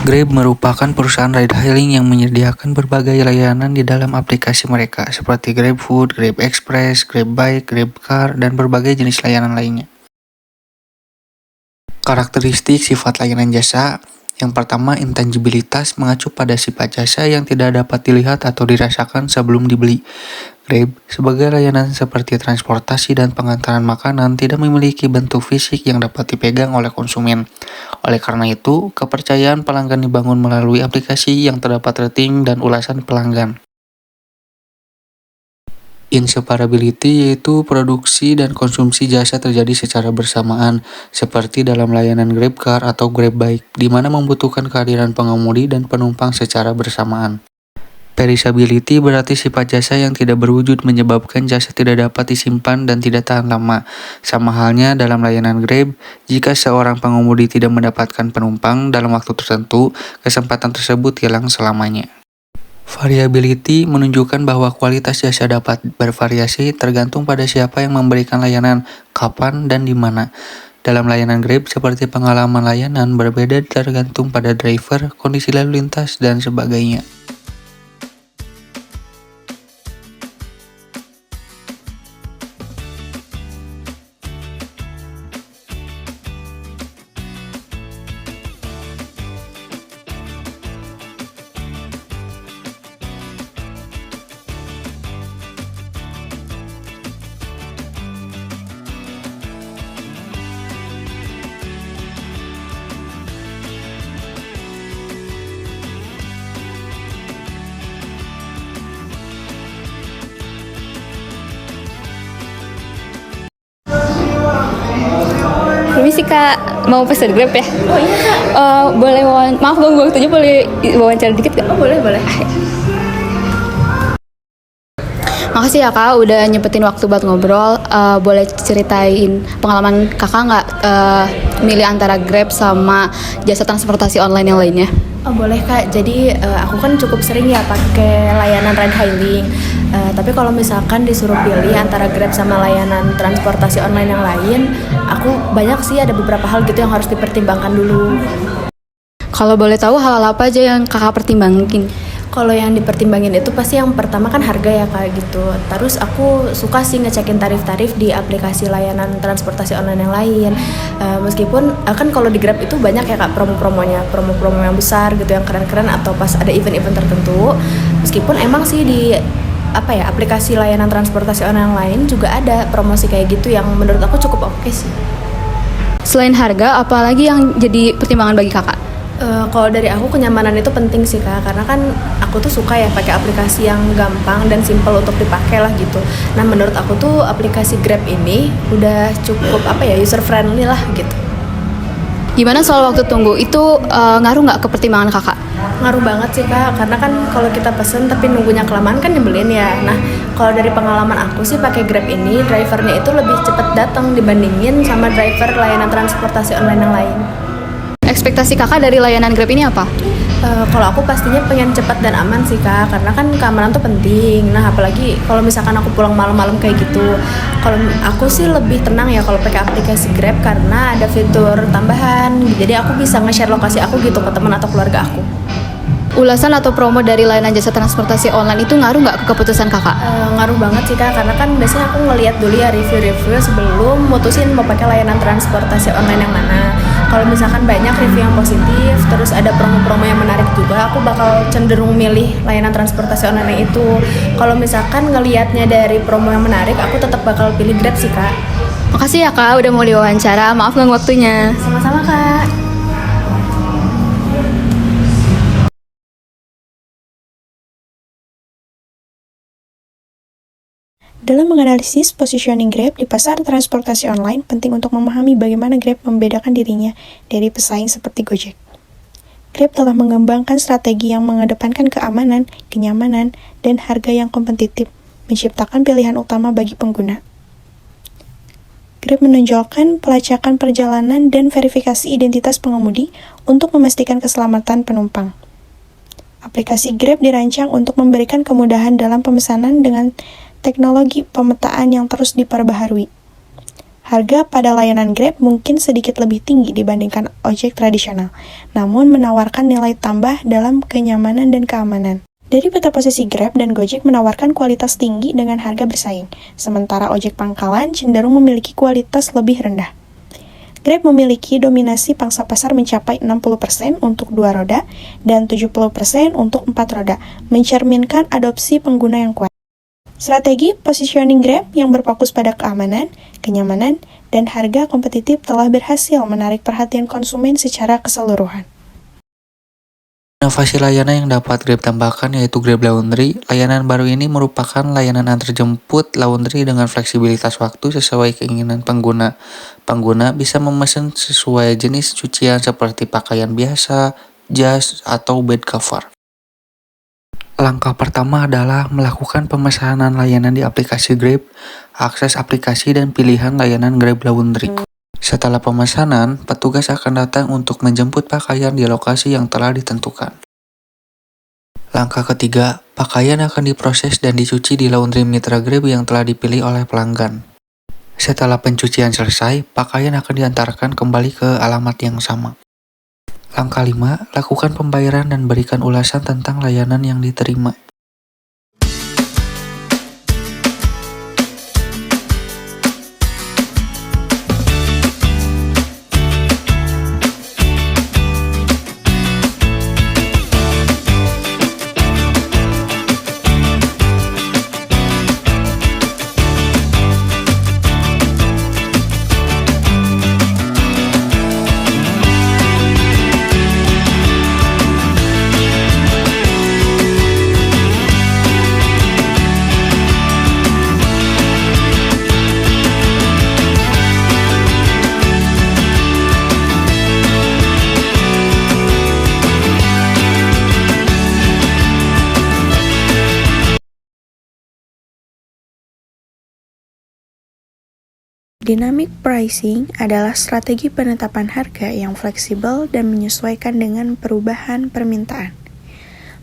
Grab merupakan perusahaan ride-hailing yang menyediakan berbagai layanan di dalam aplikasi mereka, seperti GrabFood, Grab Express, Grab Bike, Grab Car, dan berbagai jenis layanan lainnya. Karakteristik sifat layanan jasa. Yang pertama, intangibilitas mengacu pada sifat jasa yang tidak dapat dilihat atau dirasakan sebelum dibeli. Grab, sebagai layanan seperti transportasi dan pengantaran makanan, tidak memiliki bentuk fisik yang dapat dipegang oleh konsumen. Oleh karena itu, kepercayaan pelanggan dibangun melalui aplikasi yang terdapat rating dan ulasan pelanggan. Inseparability yaitu produksi dan konsumsi jasa terjadi secara bersamaan, seperti dalam layanan GrabCar atau GrabBike, di mana membutuhkan kehadiran pengemudi dan penumpang secara bersamaan. Perishability berarti sifat jasa yang tidak berwujud menyebabkan jasa tidak dapat disimpan dan tidak tahan lama. Sama halnya dalam layanan Grab, jika seorang pengemudi tidak mendapatkan penumpang dalam waktu tertentu, kesempatan tersebut hilang selamanya. Variability menunjukkan bahwa kualitas jasa dapat bervariasi tergantung pada siapa yang memberikan layanan, kapan, dan di mana. Dalam layanan Grab, seperti pengalaman layanan berbeda tergantung pada driver, kondisi lalu lintas, dan sebagainya. Permisi Kak, mau pesen Grab ya? Oh iya Kak. Boleh maaf ganggu waktunya, boleh wawancara dikit gak? Oh boleh. Makasih ya Kak, udah nyempetin waktu buat ngobrol. Boleh ceritain pengalaman Kakak nggak milih antara Grab sama jasa transportasi online yang lainnya? Oh boleh Kak, jadi aku kan cukup sering ya pakai layanan ride hailing. Tapi kalau misalkan disuruh pilih antara Grab sama layanan transportasi online yang lain, aku banyak sih ada beberapa hal gitu yang harus dipertimbangkan dulu. Kalau boleh tahu hal apa aja yang Kakak pertimbangin? Kalau yang dipertimbangin itu pasti yang pertama kan harga ya Kak gitu. Terus aku suka sih ngecekin tarif-tarif di aplikasi layanan transportasi online yang lain. Meskipun kan kalau di Grab itu banyak ya Kak promo-promonya, promo-promo yang besar gitu yang keren-keren atau pas ada event-event tertentu. Meskipun emang sih di aplikasi layanan transportasi online yang lain juga ada promosi kayak gitu yang menurut aku cukup oke sih. Selain harga, apalagi yang jadi pertimbangan bagi Kakak? Kalau dari aku kenyamanan itu penting sih Kak, karena kan aku tuh suka ya pakai aplikasi yang gampang dan simple untuk dipakai lah gitu. Nah menurut aku tuh aplikasi Grab ini udah cukup user friendly lah gitu. Gimana soal waktu tunggu? Itu ngaruh nggak ke pertimbangan Kakak? Ngaruh banget sih Kak, karena kan kalau kita pesen tapi nunggunya kelamaan kan nyebelin ya. Nah kalau dari pengalaman aku sih pakai Grab ini, drivernya itu lebih cepat datang dibandingin sama driver layanan transportasi online yang lain. Ekspektasi Kakak dari layanan Grab ini apa? Kalau aku pastinya pengen cepat dan aman sih Kak, karena kan keamanan tuh penting. Nah apalagi kalau misalkan aku pulang malam-malam kayak gitu, kalau aku sih lebih tenang ya kalau pakai aplikasi Grab karena ada fitur tambahan. Jadi aku bisa nge-share lokasi aku gitu ke teman atau keluarga aku. Ulasan atau promo dari layanan jasa transportasi online itu ngaruh nggak ke keputusan Kakak? Ngaruh banget sih Kak, karena kan biasanya aku ngeliat dulu ya review-review sebelum mutusin mau pakai layanan transportasi online yang mana. Kalau misalkan banyak review yang positif, terus ada promo-promo yang menarik juga, aku bakal cenderung milih layanan transportasi online itu. Kalau misalkan ngelihatnya dari promo yang menarik, aku tetap bakal pilih Grab sih Kak. Makasih ya Kak udah mau diwawancara, maaf ganggu waktunya. Sama-sama Kak. Dalam menganalisis positioning Grab di pasar transportasi online, penting untuk memahami bagaimana Grab membedakan dirinya dari pesaing seperti Gojek. Grab telah mengembangkan strategi yang mengedepankan keamanan, kenyamanan, dan harga yang kompetitif, menciptakan pilihan utama bagi pengguna. Grab menonjolkan pelacakan perjalanan dan verifikasi identitas pengemudi untuk memastikan keselamatan penumpang. Aplikasi Grab dirancang untuk memberikan kemudahan dalam pemesanan dengan teknologi pemetaan yang terus diperbaharui. Harga pada layanan Grab mungkin sedikit lebih tinggi dibandingkan ojek tradisional, namun menawarkan nilai tambah dalam kenyamanan dan keamanan. Dari peta posisi Grab dan Gojek menawarkan kualitas tinggi dengan harga bersaing, sementara ojek pangkalan cenderung memiliki kualitas lebih rendah. Grab memiliki dominasi pangsa pasar mencapai 60% untuk 2 roda dan 70% untuk 4 roda, mencerminkan adopsi pengguna yang kuat. Strategi positioning Grab yang berfokus pada keamanan, kenyamanan, dan harga kompetitif telah berhasil menarik perhatian konsumen secara keseluruhan. Inovasi layanan yang dapat Grab tambahkan yaitu Grab Laundry. Layanan baru ini merupakan layanan antar jemput laundry dengan fleksibilitas waktu sesuai keinginan pengguna. Pengguna bisa memesan sesuai jenis cucian seperti pakaian biasa, jas, atau bed cover. Langkah pertama adalah melakukan pemesanan layanan di aplikasi Grab, akses aplikasi dan pilihan layanan Grab Laundry. Setelah pemesanan, petugas akan datang untuk menjemput pakaian di lokasi yang telah ditentukan. Langkah ketiga, pakaian akan diproses dan dicuci di laundry mitra Grab yang telah dipilih oleh pelanggan. Setelah pencucian selesai, pakaian akan diantarkan kembali ke alamat yang sama. Langkah 5, lakukan pembayaran dan berikan ulasan tentang layanan yang diterima. Dynamic pricing adalah strategi penetapan harga yang fleksibel dan menyesuaikan dengan perubahan permintaan.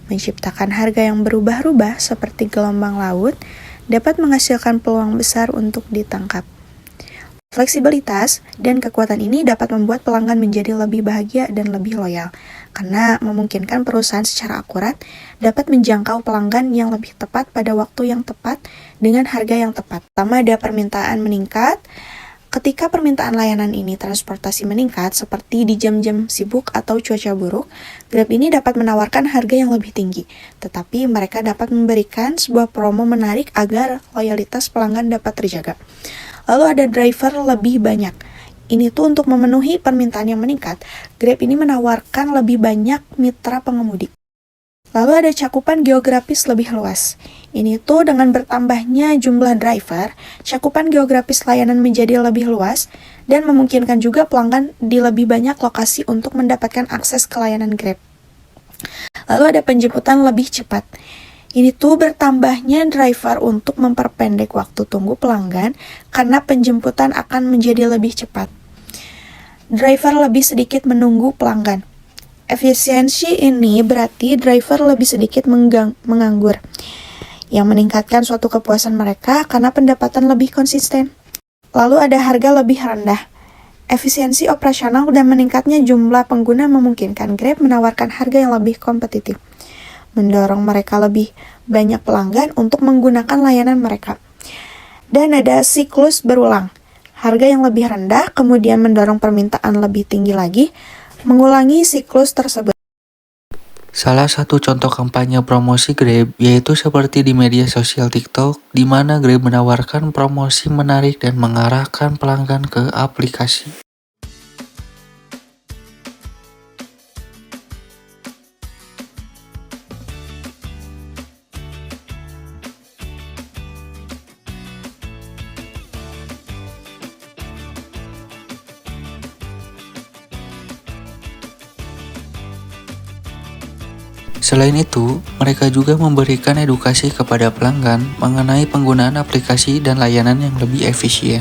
Menciptakan harga yang berubah-ubah seperti gelombang laut dapat menghasilkan peluang besar untuk ditangkap. Fleksibilitas dan kekuatan ini dapat membuat pelanggan menjadi lebih bahagia dan lebih loyal, karena memungkinkan perusahaan secara akurat dapat menjangkau pelanggan yang lebih tepat pada waktu yang tepat dengan harga yang tepat. Pertama, ada permintaan meningkat. Ketika permintaan layanan ini transportasi meningkat, seperti di jam-jam sibuk atau cuaca buruk, Grab ini dapat menawarkan harga yang lebih tinggi, tetapi mereka dapat memberikan sebuah promo menarik agar loyalitas pelanggan dapat terjaga. Lalu ada driver lebih banyak. Ini tuh untuk memenuhi permintaan yang meningkat, Grab ini menawarkan lebih banyak mitra pengemudi. Lalu ada cakupan geografis lebih luas. Ini tuh dengan bertambahnya jumlah driver, cakupan geografis layanan menjadi lebih luas dan memungkinkan juga pelanggan di lebih banyak lokasi untuk mendapatkan akses ke layanan Grab. Lalu ada penjemputan lebih cepat. Ini tuh bertambahnya driver untuk memperpendek waktu tunggu pelanggan karena penjemputan akan menjadi lebih cepat. Driver lebih sedikit menunggu pelanggan. Efisiensi ini berarti driver lebih sedikit menganggur, yang meningkatkan suatu kepuasan mereka karena pendapatan lebih konsisten. Lalu ada harga lebih rendah. Efisiensi operasional dan meningkatnya jumlah pengguna memungkinkan Grab menawarkan harga yang lebih kompetitif, mendorong mereka lebih banyak pelanggan untuk menggunakan layanan mereka. Dan ada siklus berulang. Harga yang lebih rendah kemudian mendorong permintaan lebih tinggi lagi, mengulangi siklus tersebut. Salah satu contoh kampanye promosi Grab yaitu seperti di media sosial TikTok, di mana Grab menawarkan promosi menarik dan mengarahkan pelanggan ke aplikasi. Selain itu, mereka juga memberikan edukasi kepada pelanggan mengenai penggunaan aplikasi dan layanan yang lebih efisien.